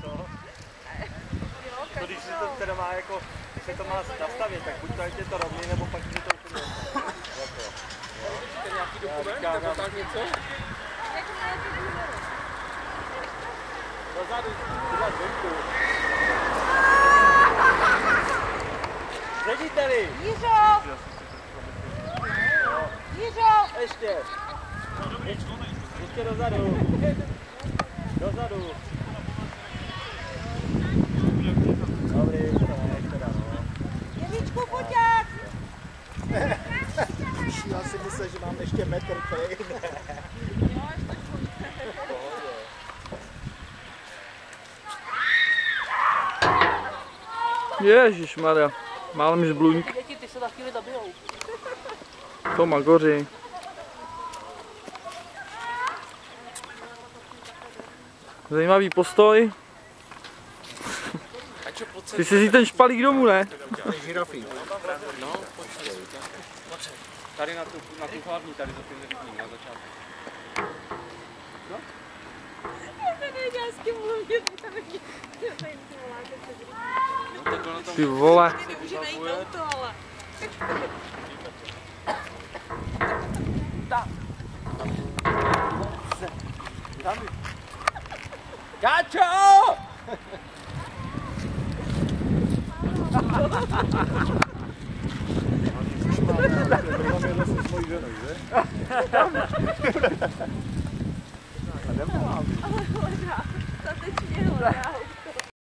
Co? To když se to teda má jako, když se to má nastavit, tak buď tady je to rovný, nebo pak je to úplně jako. Chcete nějaký dokument, nebo tak něco? Dozadu, tyhle zvenku. Řediteli! Jiřo! Jiřo! Ještě! Ještě dozadu! Dozadu! Dobrý, teda no. Jiříčku, poťák! Já si myslím, že mám ještě metr klej. Ježišmarja, málem mi zbluňk. Děti, ty se za chvíli zabijou. To magoři. Zajímavý postoj. Ty si ten špalík domů, ne? Žirafí. No, počkej. Tady na tu hlavní, tady za tím rybním, na začátku. No? Já se nejde s tím mluvit, to není. To jim si voláte před No, tak ono tam... Ty vole. Nemůže najít auto, ale... Káčo! Ale hledá, statečně hledá.